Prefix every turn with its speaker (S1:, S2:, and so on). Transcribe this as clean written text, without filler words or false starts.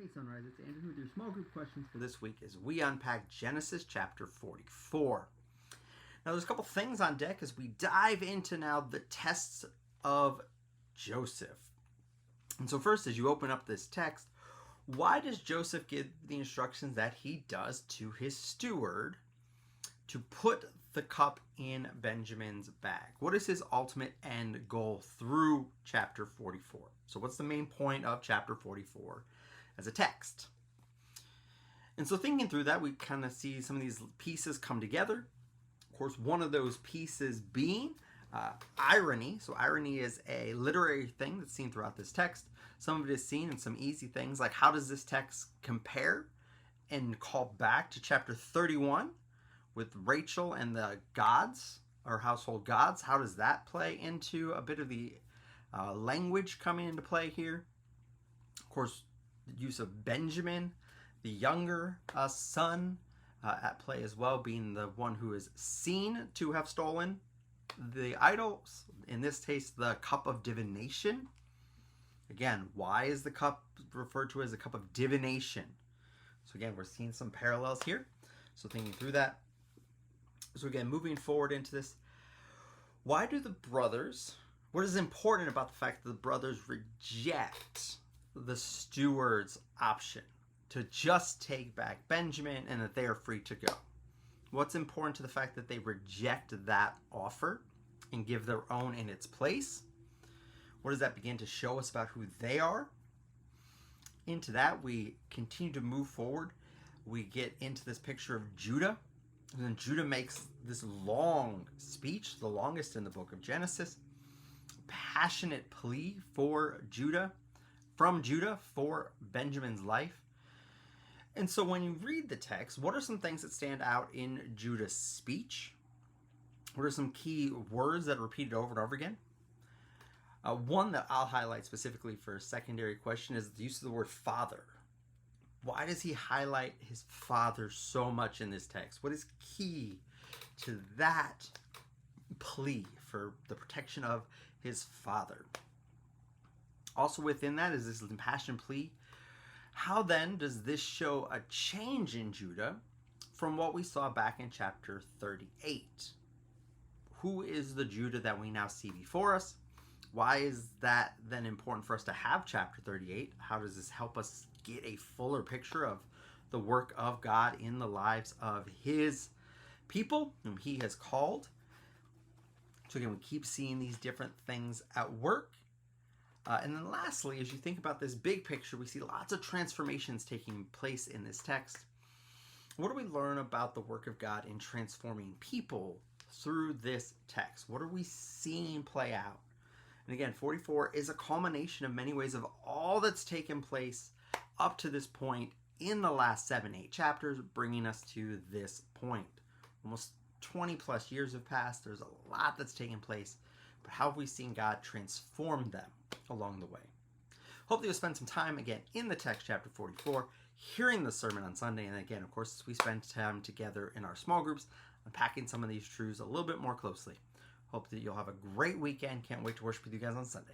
S1: Hey Sunrise, it's Andrew with your small group questions for this week as we unpack Genesis chapter 44. Now there's a couple things on deck as we dive into now the tests of Joseph. And so first, as you open up this text, why does Joseph give the instructions that he does to his steward to put the cup in Benjamin's bag? What is his ultimate end goal through chapter 44? So what's the main point of chapter 44 as a text? And so thinking through that, we kind of see some of these pieces come together. Of course, one of those pieces being irony. So irony is a literary thing that's seen throughout this text. Some of it is seen in some easy things, like how does this text compare and call back to chapter 31 with Rachel and the gods, or household gods? How does that play into a bit of the language coming into play here? Of course, the use of Benjamin, the younger son, at play as well, being the one who is seen to have stolen the idols, in this case the cup of divination. Again, why is the cup referred to as a cup of divination? So again, we're seeing some parallels here. So thinking through that. So again, moving forward into this, why do the brothers, what is important about the fact that the brothers reject the steward's option to just take back Benjamin and that they are free to go? What's important to the fact that they reject that offer and give their own in its place? What does that begin to show us about who they are? Into that, we continue to move forward. We get into this picture of Judah. And then Judah makes this long speech, the longest in the book of Genesis. Passionate plea for Judah, from Judah for Benjamin's life. And so when you read the text, what are some things that stand out in Judah's speech? What are some key words that are repeated over and over again? One that I'll highlight specifically for a secondary question is the use of the word father. Why does he highlight his father so much in this text? What is key to that plea for the protection of his father? Also within that is this impassioned plea. How then does this show a change in Judah from what we saw back in chapter 38? Who is the Judah that we now see before us? Why is that then important for us to have chapter 38? How does this help us get a fuller picture of the work of God in the lives of his people whom he has called? So again, we keep seeing these different things at work. And then lastly, as you think about this big picture, we see lots of transformations taking place in this text. What do we learn about the work of God in transforming people through this text? What are we seeing play out? And again, 44 is a culmination of many ways of all that's taken place up to this point in the last 7-8 chapters, bringing us to this point. Almost 20 plus years have passed. There's a lot that's taken place. But how have we seen God transform them along the way? Hopefully you'll spend some time again in the text, chapter 44, hearing the sermon on Sunday. And again, of course, we spend time together in our small groups, unpacking some of these truths a little bit more closely. Hope that you'll have a great weekend. Can't wait to worship with you guys on Sunday.